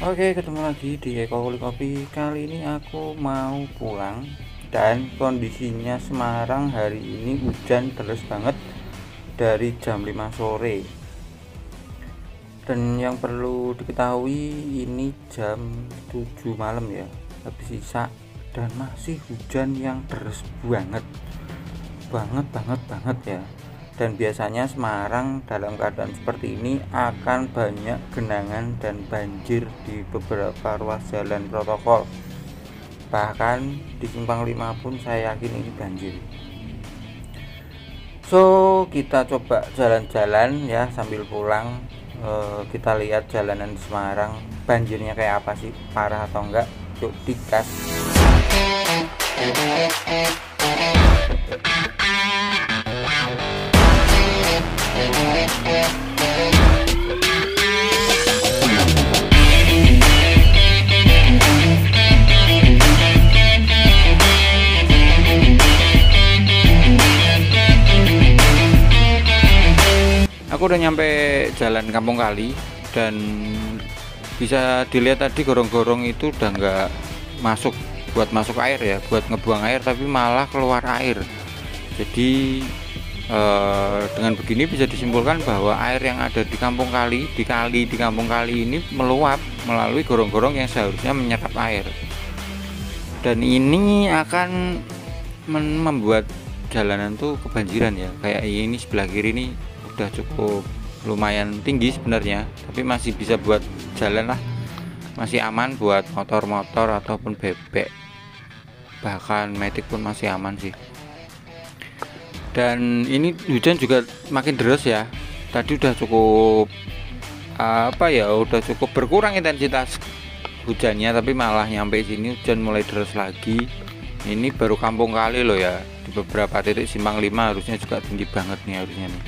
Oke, ketemu lagi di Eko Kulik Kopi. Kali ini aku mau pulang dan kondisinya Semarang hari ini hujan deras banget dari jam 5 sore. Dan yang perlu diketahui ini jam 7 malam ya, habis isak, dan masih hujan yang deras banget. Banget ya. Dan biasanya Semarang dalam keadaan seperti ini akan banyak genangan dan banjir di beberapa ruas jalan protokol. Bahkan di Simpang 5 pun saya yakin ini banjir. So, kita coba jalan-jalan ya sambil pulang. Kita lihat jalanan di Semarang banjirnya kayak apa sih, parah atau enggak. Yuk digas. Aku udah nyampe jalan Kampung Kali dan bisa dilihat tadi gorong-gorong itu udah nggak masuk air ya, buat ngebuang air, tapi malah keluar air. Jadi dengan begini bisa disimpulkan bahwa air yang ada di Kampung Kali, di Kampung Kali ini meluap melalui gorong-gorong yang seharusnya menyerap air. Dan ini akan membuat jalanan tuh kebanjiran ya. Kayak ini sebelah kiri nih udah cukup lumayan tinggi sebenarnya, tapi masih bisa buat jalan lah, masih aman buat motor-motor ataupun bebek, bahkan metik pun masih aman sih. Dan ini hujan juga makin deras ya, tadi udah cukup udah cukup berkurang intensitas hujannya, tapi malah nyampe sini hujan mulai deras lagi. Ini baru Kampung Kali loh ya, di beberapa titik Simpang 5 harusnya juga tinggi banget nih harusnya nih.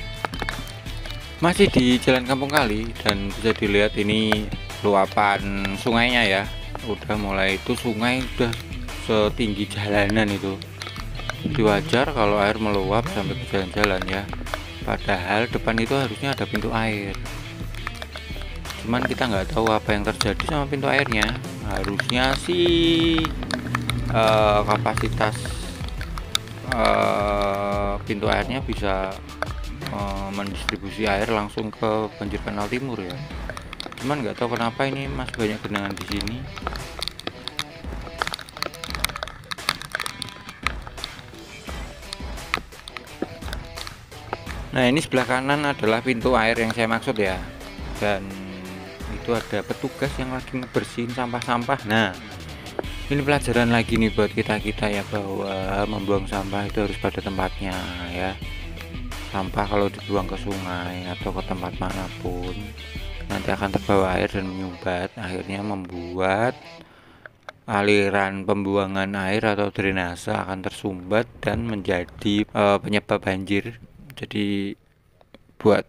Masih di jalan Kampung Kali dan bisa dilihat ini luapan sungainya ya, udah mulai, itu sungai udah setinggi jalanan itu. Jadi wajar kalau air meluap sampai ke jalan-jalan ya, padahal depan itu harusnya ada pintu air, cuman kita nggak tahu apa yang terjadi sama pintu airnya. Harusnya sih kapasitas pintu airnya bisa mendistribusi air langsung ke banjir kanal timur ya, cuman nggak tahu kenapa ini masih banyak genangan di sini. Nah, ini sebelah kanan adalah pintu air yang saya maksud ya, dan itu ada petugas yang lagi ngebersihin sampah-sampah. Nah, ini pelajaran lagi nih buat kita ya, bahwa membuang sampah itu harus pada tempatnya ya. Sampah kalau dibuang ke sungai atau ke tempat manapun nanti akan terbawa air dan menyumbat, akhirnya membuat aliran pembuangan air atau drainase akan tersumbat dan menjadi penyebab banjir. Jadi buat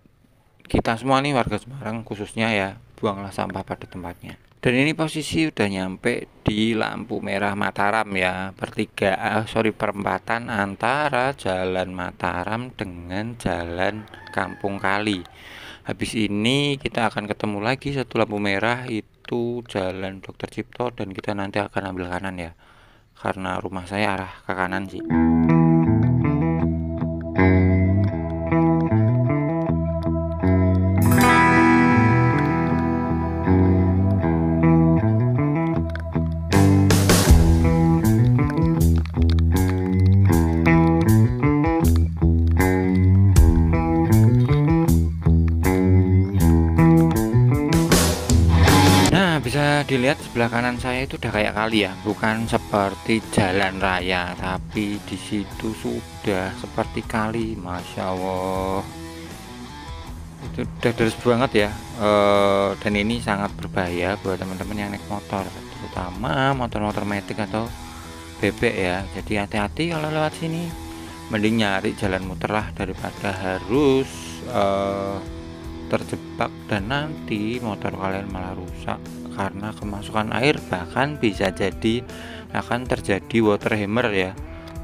kita semua nih warga Semarang khususnya ya, buanglah sampah pada tempatnya. Dan ini posisi udah nyampe di lampu merah Mataram ya, perempatan antara Jalan Mataram dengan Jalan Kampung Kali. Habis ini kita akan ketemu lagi satu lampu merah, itu Jalan Dr. Cipto, dan kita nanti akan ambil kanan ya, karena rumah saya arah ke kanan sih. Bisa dilihat sebelah kanan saya itu udah kayak kali ya, bukan seperti jalan raya, tapi di situ sudah seperti kali. Masya Allah, itu udah deras banget ya. Dan ini sangat berbahaya buat teman-teman yang naik motor, terutama motor-motor metik atau bebek ya. Jadi hati-hati kalau lewat sini, mending nyari jalan muter lah daripada harus terjebak dan nanti motor kalian malah rusak karena kemasukan air. Bahkan bisa jadi akan terjadi water hammer ya.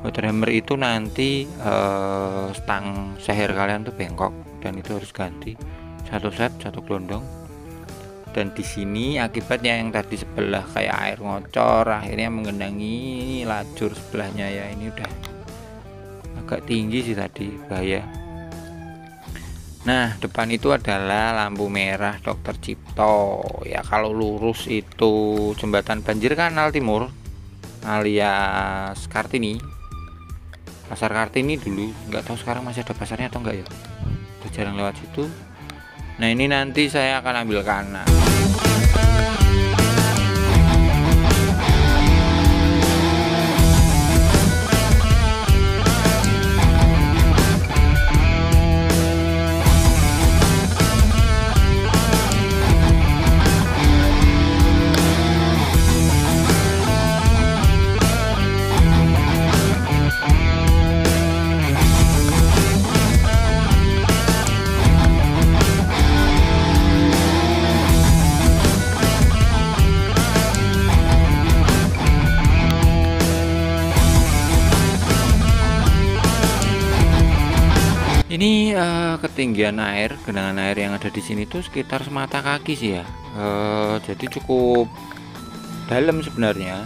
Water hammer itu nanti stang seher kalian tuh bengkok dan itu harus ganti satu set, satu gelondong. dan di sini akibatnya yang tadi sebelah kayak air ngocor akhirnya menggenangi lajur sebelahnya ya. Ini udah agak tinggi sih tadi, bahaya. Nah, depan itu adalah lampu merah Dr. Cipto ya. Kalau lurus itu jembatan banjir Kanal Timur alias Kartini, pasar Kartini dulu, nggak tahu sekarang masih ada pasarnya atau enggak ya, udah jarang lewat situ. Nah, ini nanti saya akan ambil kanan. Ini ketinggian air, genangan air yang ada di sini tuh sekitar semata kaki sih ya. Jadi cukup dalam sebenarnya.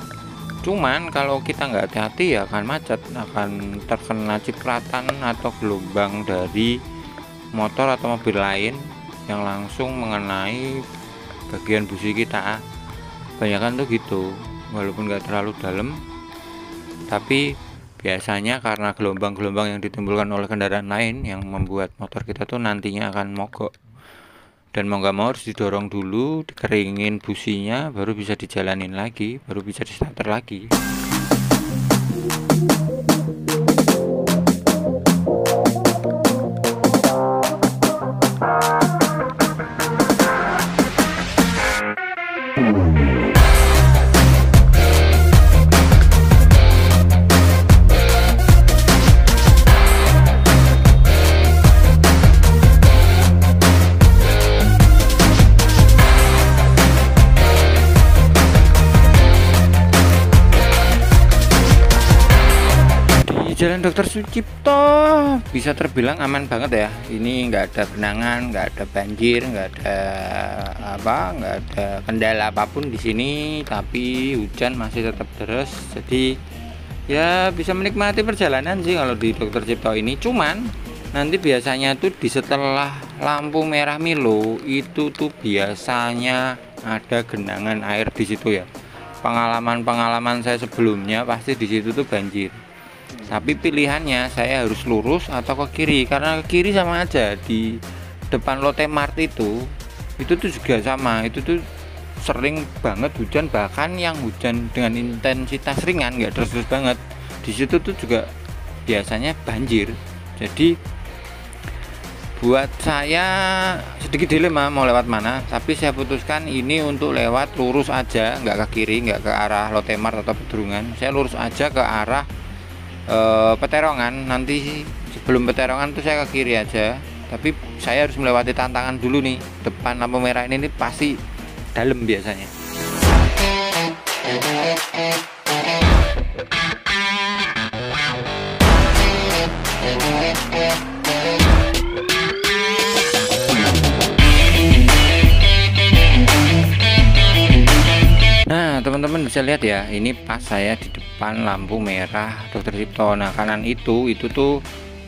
Cuman kalau kita nggak hati-hati ya akan macet, akan terkena cipratan atau gelombang dari motor atau mobil lain yang langsung mengenai bagian busi kita. Kebanyakan tuh gitu, walaupun nggak terlalu dalam, tapi biasanya karena gelombang-gelombang yang ditimbulkan oleh kendaraan lain yang membuat motor kita tuh nantinya akan mogok. Dan mau nggak mau harus didorong dulu, dikeringin businya, baru bisa dijalanin lagi, baru bisa di starter lagi. Jalan Dr. Sucipto bisa terbilang aman banget ya. Ini nggak ada genangan, nggak ada banjir, nggak ada kendala apapun di sini. Tapi hujan masih tetap deras, jadi ya bisa menikmati perjalanan sih kalau di Dr. Cipto ini. Cuman nanti biasanya tuh di setelah lampu merah Milo itu tuh biasanya ada genangan air di situ ya. Pengalaman saya sebelumnya pasti di situ tuh banjir. Tapi pilihannya saya harus lurus atau ke kiri, karena ke kiri sama aja. Di depan Lotte Mart itu tuh juga sama, itu tuh sering banget hujan, bahkan yang hujan dengan intensitas ringan, nggak terus banget. Di situ tuh juga biasanya banjir. Jadi buat saya sedikit dilema mau lewat mana, tapi saya putuskan ini untuk lewat lurus aja, nggak ke kiri, nggak ke arah Lotte Mart atau Pedurungan. Saya lurus aja ke arah Peterongan. Nanti sebelum Peterongan tuh saya ke kiri aja, tapi saya harus melewati tantangan dulu nih. Depan lampu merah ini pasti dalam biasanya. Nah, teman-teman bisa lihat ya, ini pas saya di depan lampu merah Dr. Cipto. Nah, kanan itu tuh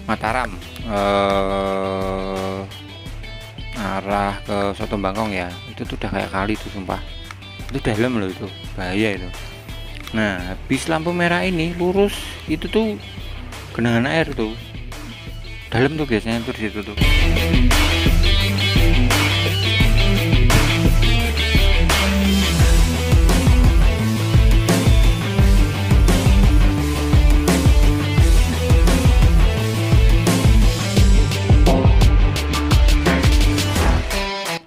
Mataram, arah ke Soto Bangkong ya. Itu tuh udah kayak kali tuh, sumpah. Itu dalam loh, itu bahaya itu. Nah, habis lampu merah ini lurus itu tuh genangan air tuh dalam tuh, biasanya tuh di situ tuh.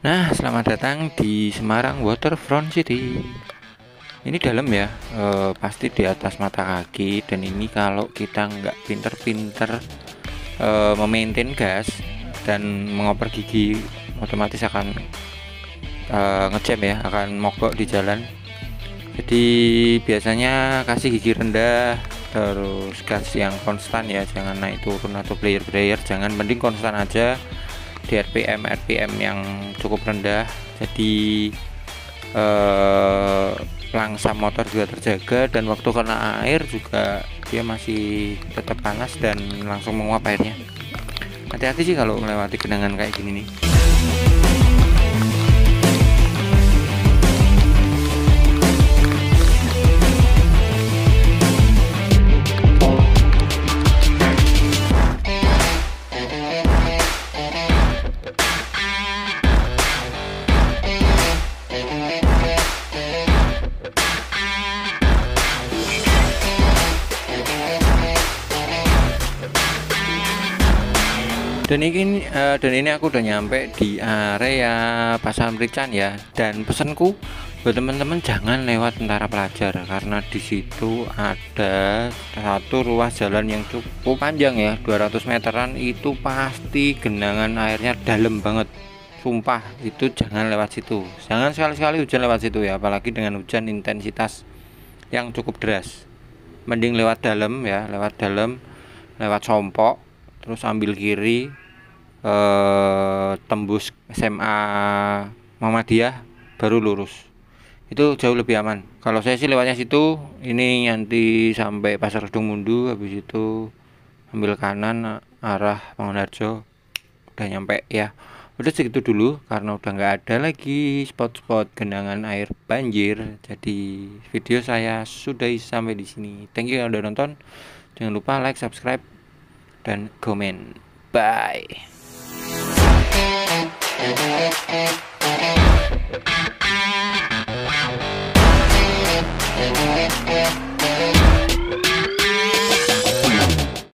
Nah, selamat datang di Semarang Waterfront City. Ini dalam ya, pasti di atas mata kaki. Dan ini kalau kita nggak pinter-pinter memaintain gas dan mengoper gigi, otomatis akan ngejam ya, akan mogok di jalan. Jadi biasanya kasih gigi rendah, terus gas yang konstan ya, jangan naik turun atau player, jangan, mending konstan aja di RPM yang cukup rendah. Jadi langsam motor juga terjaga, dan waktu kena air juga dia masih tetap panas dan langsung menguap airnya. Hati-hati sih kalau melewati genangan kayak gini nih. Dan ini aku udah nyampe di area Pasar Merican ya. Dan pesanku buat teman-teman, jangan lewat Tentara Pelajar karena di situ ada satu ruas jalan yang cukup panjang ya, 200 meteran. Itu pasti genangan airnya dalam banget. Sumpah, itu jangan lewat situ. Jangan sekali-sekali hujan lewat situ ya, apalagi dengan hujan intensitas yang cukup deras. Mending lewat dalam ya, lewat Sompok, terus ambil kiri, tembus SMA Muhammadiyah, baru lurus. Itu jauh lebih aman. Kalau saya sih lewatnya situ. Ini nanti sampai Pasar Kedung Mundu, habis itu ambil kanan arah Mangunharjo, udah nyampe ya. Udah segitu dulu karena udah nggak ada lagi spot-spot genangan air banjir. Jadi video saya sudahi sampai di sini. Thank you yang udah nonton. Jangan lupa like, subscribe, dan komen. Bye.